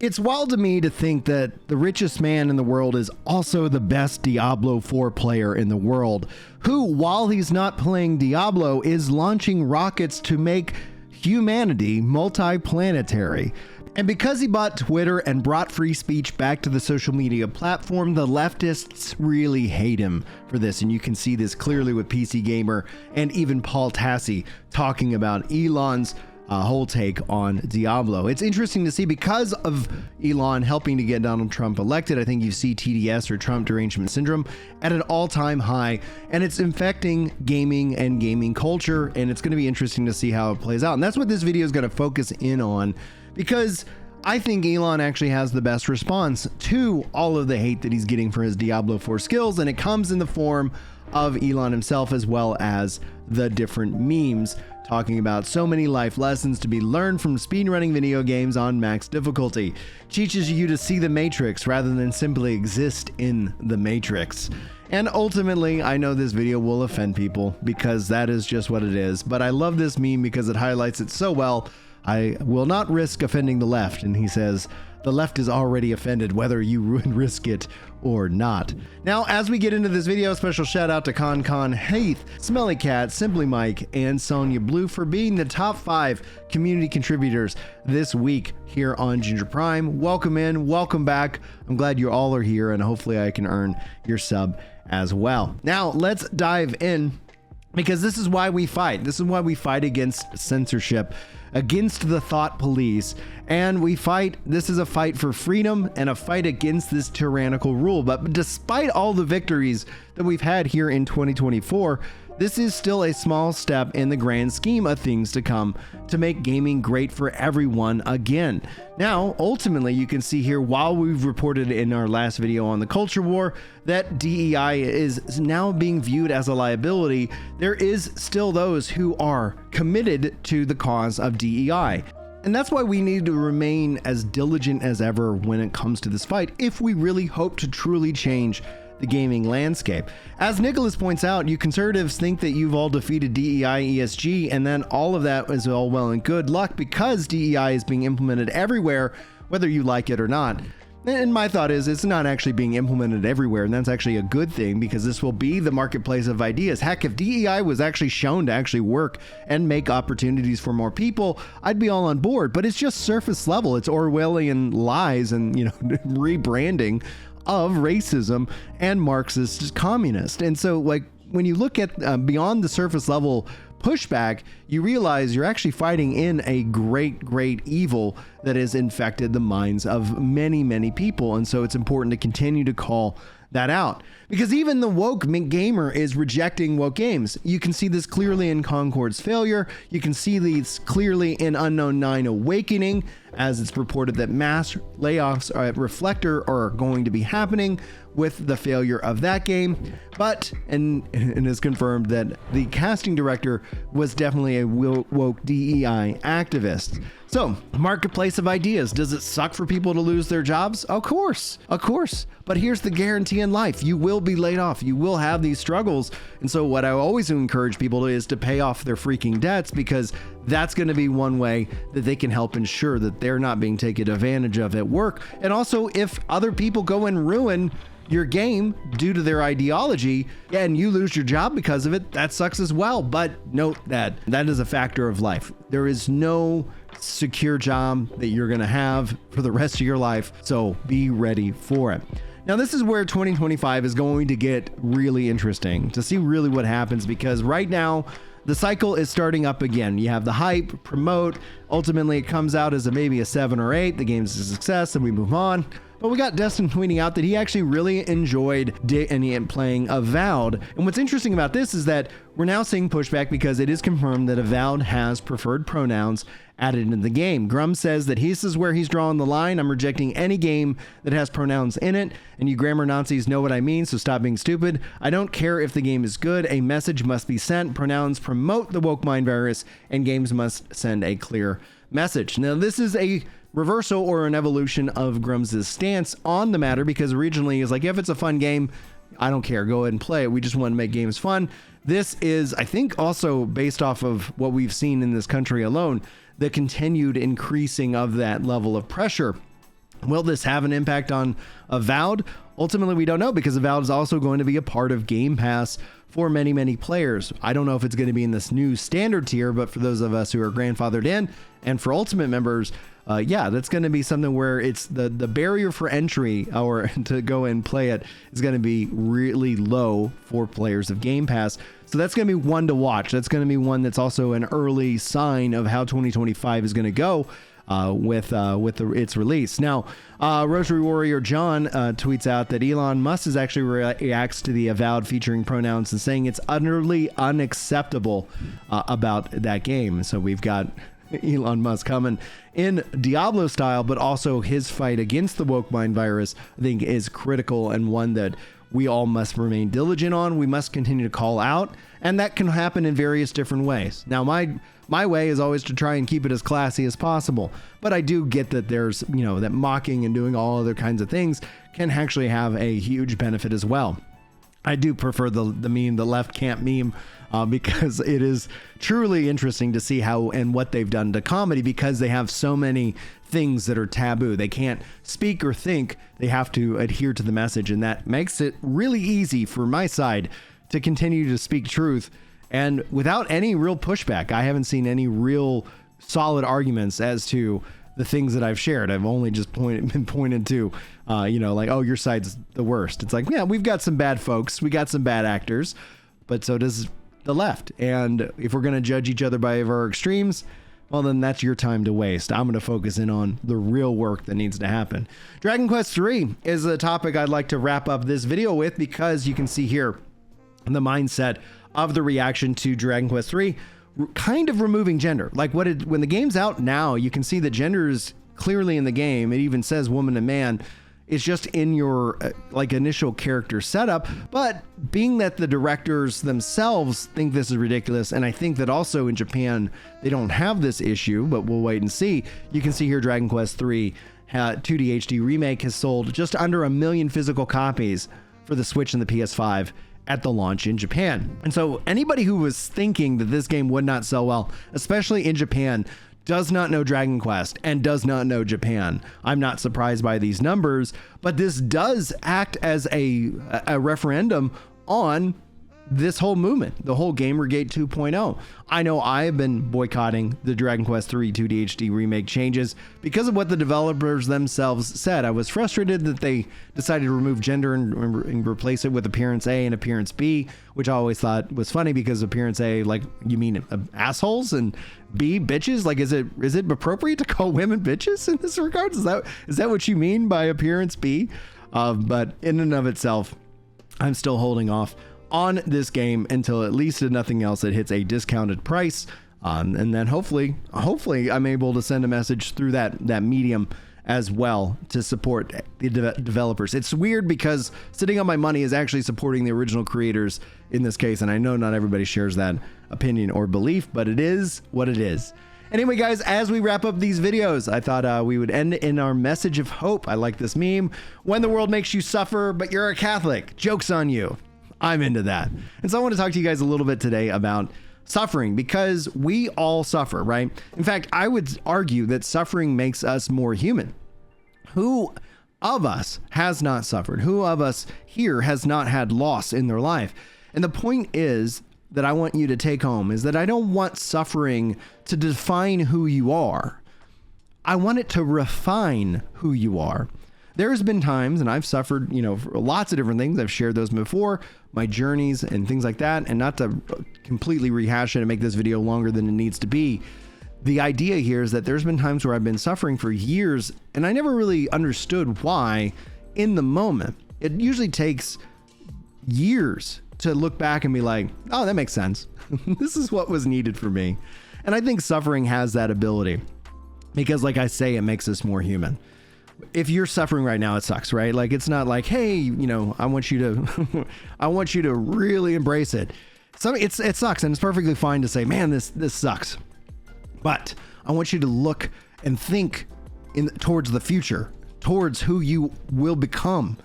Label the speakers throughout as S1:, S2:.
S1: It's wild to me to think that the richest man in the world is also the best Diablo 4 player in the world, who, while he's not playing Diablo, is launching rockets to make humanity multi-planetary. And because he bought Twitter and brought free speech back to the social media platform, the leftists really hate him for this. And you can see this clearly with PC Gamer and even Paul Tassi talking about Elon's whole take on Diablo. It's interesting to see because of Elon helping to get Donald Trump elected. I think you see TDS, or Trump Derangement Syndrome, at an all-time high, and it's infecting gaming and gaming culture, and it's going to be interesting to see how it plays out. And that's what this video is going to focus in on, because I think Elon actually has the best response to all of the hate that he's getting for his Diablo 4 skills, and it comes in the form of Elon himself, as well as the different memes talking about so many life lessons to be learned from speedrunning video games on max difficulty. Teaches you to see the Matrix rather than simply exist in the Matrix. And ultimately, I know this video will offend people because that is just what it is, but I love this meme because it highlights it so well. I will not risk offending the left. And he says, the left is already offended whether you risk it or not. Now, as we get into this video, special shout out to Con Heath, Smelly Cat, Simply Mike, and Sonia Blue for being the top 5 community contributors this week here on Ginger Prime. Welcome in, welcome back. I'm glad you all are here, and hopefully I can earn your sub as well. Now, let's dive in, because this is why we fight. This is why we fight against censorship, against the thought police, and we fight. This is a fight for freedom and a fight against this tyrannical rule. But despite all the victories that we've had here in 2024, this is still a small step in the grand scheme of things to come to make gaming great for everyone again. Now, ultimately, you can see here, while we've reported in our last video on the culture war that DEI is now being viewed as a liability, there is still those who are committed to the cause of DEI. And that's why we need to remain as diligent as ever when it comes to this fight, if we really hope to truly change the gaming landscape. As Nicholas points out, you conservatives think that you've all defeated DEI ESG, and then all of that is all well and good luck because DEI is being implemented everywhere, whether you like it or not. And my thought is, it's not actually being implemented everywhere, and that's actually a good thing, because this will be the marketplace of ideas. Heck, if DEI was actually shown to actually work and make opportunities for more people, I'd be all on board. But it's just surface level. It's Orwellian lies and, rebranding of racism and Marxist communist. And so, like, when you look at beyond the surface level pushback, you realize you're actually fighting in a great evil that has infected the minds of many people. And so it's important to continue to call that out, because even the woke gamer is rejecting woke games. You can see this clearly in Concord's failure. You can see these clearly in Unknown 9 Awakening, as it's reported that mass layoffs at Reflector are going to be happening with the failure of that game. But, and it's confirmed that the casting director was definitely a woke DEI activist. So, marketplace of ideas. Does it suck for people to lose their jobs? Of course. But here's the guarantee in life. You will be laid off. You will have these struggles. And so what I always encourage people is to pay off their freaking debts, because that's going to be one way that they can help ensure that they're not being taken advantage of at work. And also, if other people go and ruin your game due to their ideology, and you lose your job because of it, that sucks as well. But note that is a factor of life. There is no secure job that you're going to have for the rest of your life, so be ready for it. Now, this is where 2025 is going to get really interesting to see really what happens, because right now the cycle is starting up again. You have the hype, promote, ultimately it comes out as maybe a 7 or 8, the game's a success, and we move on. But we got Destin tweeting out that he actually really enjoyed playing Avowed. And what's interesting about this is that we're now seeing pushback, because it is confirmed that Avowed has preferred pronouns added into the game. Grum says that this is where he's drawing the line. I'm rejecting any game that has pronouns in it, and you grammar Nazis know what I mean, so stop being stupid. I don't care if the game is good. A message must be sent. Pronouns promote the woke mind virus, and games must send a clear message. Now, this is a reversal or an evolution of Grum's stance on the matter, because originally he's like, if it's a fun game, I don't care, go ahead and play it. We just want to make games fun. This is, I think, also based off of what we've seen in this country alone, the continued increasing of that level of pressure. Will this have an impact on Avowed? Ultimately, we don't know, because Avowed is also going to be a part of Game Pass for many, many players. I don't know if it's going to be in this new standard tier, but for those of us who are grandfathered in, and for Ultimate members, yeah, that's going to be something where it's the barrier for entry or to go and play it is going to be really low for players of Game Pass. So that's going to be one to watch. That's going to be one that's also an early sign of how 2025 is going to go with its release. Now, Rosary Warrior John tweets out that Elon Musk is actually reacts to the Avowed featuring pronouns and saying it's utterly unacceptable about that game. So we've got Elon Musk coming in Diablo style, but also his fight against the woke mind virus, I think, is critical, and one that we all must remain diligent on. We must continue to call out, and that can happen in various different ways. Now, my way is always to try and keep it as classy as possible, but I do get that there's, you know, that mocking and doing all other kinds of things can actually have a huge benefit as well. I do prefer the meme, the left can't meme, because it is truly interesting to see how and what they've done to comedy, because they have so many things that are taboo. They can't speak or think. They have to adhere to the message, and that makes it really easy for my side to continue to speak truth, and without any real pushback. I haven't seen any real solid arguments as to the things that I've shared. I've only just been pointed to, you know, like, oh, your side's the worst. It's like, yeah, we've got some bad folks. We got some bad actors, but so does the left. And if we're going to judge each other by our extremes, well, then that's your time to waste. I'm going to focus in on the real work that needs to happen. Dragon Quest III is a topic I'd like to wrap up this video with, because you can see here the mindset of the reaction to Dragon Quest III, kind of removing gender. Like when the game's out now, you can see that gender is clearly in the game. It even says woman and man. It's just in your like initial character setup. But being that the directors themselves think this is ridiculous, and I think that also in Japan they don't have this issue, but we'll wait and see. You can see here Dragon Quest III 2D HD Remake has sold just under 1 million physical copies for the Switch and the PS5 at the launch in Japan. And so anybody who was thinking that this game would not sell well, especially in Japan, does not know Dragon Quest and does not know Japan. I'm not surprised by these numbers, but this does act as a referendum on this whole movement, the whole Gamergate 2.0. I know I've been boycotting the Dragon Quest III 2D HD remake changes because of what the developers themselves said. I was frustrated that they decided to remove gender and replace it with appearance A and appearance B, which I always thought was funny, because appearance A, like, you mean assholes, and B, bitches? Like, is it appropriate to call women bitches in this regard? Is that what you mean by appearance B? But in and of itself, I'm still holding off on this game until, at least if nothing else, it hits a discounted price, and then hopefully I'm able to send a message through that medium as well to support the developers. It's weird because sitting on my money is actually supporting the original creators in this case, and I know not everybody shares that opinion or belief, but it is what it is. Anyway, guys, as we wrap up these videos, I thought we would end in our message of hope. I like this meme. When the world makes you suffer, but you're a Catholic, joke's on you. I'm into that. And so I want to talk to you guys a little bit today about suffering, because we all suffer, right? In fact, I would argue that suffering makes us more human. Who of us has not suffered? Who of us here has not had loss in their life? And the point is that I want you to take home is that I don't want suffering to define who you are. I want it to refine who you are. There's been times, and I've suffered, you know, for lots of different things. I've shared those before, my journeys and things like that. And not to completely rehash it and make this video longer than it needs to be, the idea here is that there's been times where I've been suffering for years, and I never really understood why in the moment. It usually takes years to look back and be like, oh, that makes sense. This is what was needed for me. And I think suffering has that ability because, like I say, it makes us more human. If you're suffering right now, it sucks, right? Like, it's not like, hey, you know, I want you to, I want you to really embrace it. It sucks, and it's perfectly fine to say, man, this sucks. But I want you to look and think towards the future, towards who you will become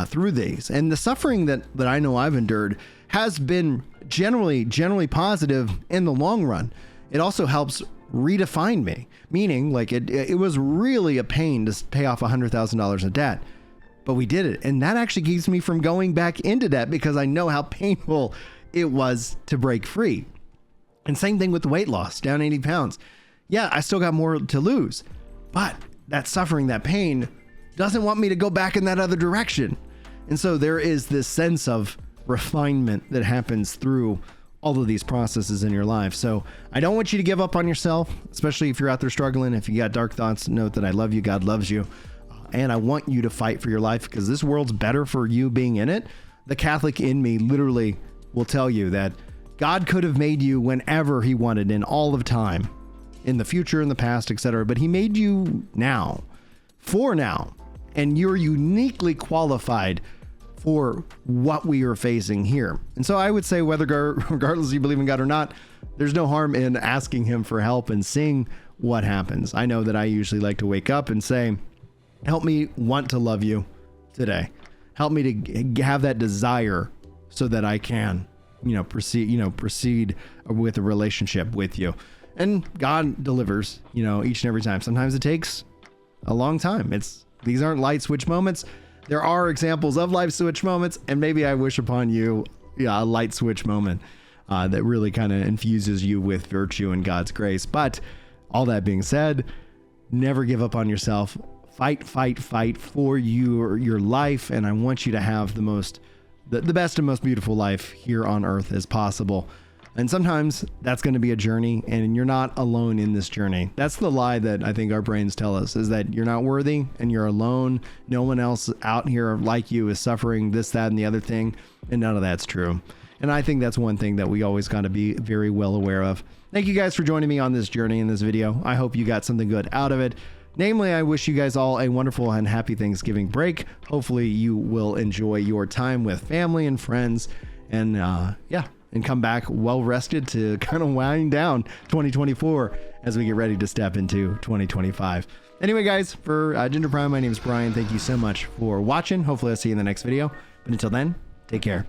S1: through these. And the suffering that I know I've endured has been generally positive in the long run. It also helps redefined me, meaning like it was really a pain to pay off $100,000 of debt, but we did it. And that actually keeps me from going back into debt because I know how painful it was to break free. And same thing with the weight loss, down 80 pounds. Yeah, I still got more to lose, but that suffering, that pain doesn't want me to go back in that other direction. And so there is this sense of refinement that happens through all of these processes in your life. So I don't want you to give up on yourself, especially if you're out there struggling. If you got dark thoughts, note that I love you. God loves you. And I want you to fight for your life because this world's better for you being in it. The Catholic in me literally will tell you that God could have made you whenever he wanted in all of time, in the future, in the past, etc. But he made you now, for now. And you're uniquely qualified for what we are facing here. And so I would say, regardless if you believe in God or not, there's no harm in asking him for help and seeing what happens. I know that I usually like to wake up and say, help me want to love you today. Help me to have that desire so that I can, proceed with a relationship with you. And God delivers, each and every time. Sometimes it takes a long time. These aren't light switch moments. There are examples of light switch moments, and maybe I wish upon you a light switch moment that really kind of infuses you with virtue and God's grace. But all that being said, never give up on yourself. Fight for your life, and I want you to have the best and most beautiful life here on earth as possible. And sometimes that's going to be a journey, and you're not alone in this journey. That's the lie that I think our brains tell us, is that you're not worthy and you're alone. No one else out here like you is suffering this, that, and the other thing. And none of that's true. And I think that's one thing that we always got to be very well aware of. Thank you guys for joining me on this journey in this video. I hope you got something good out of it. Namely, I wish you guys all a wonderful and happy Thanksgiving break. Hopefully you will enjoy your time with family and friends, and and come back well rested to kind of wind down 2024 as we get ready to step into 2025. Anyway, guys, for Ginger Prime, my name is Brian. Thank you so much for watching. Hopefully I'll see you in the next video. But until then, take care.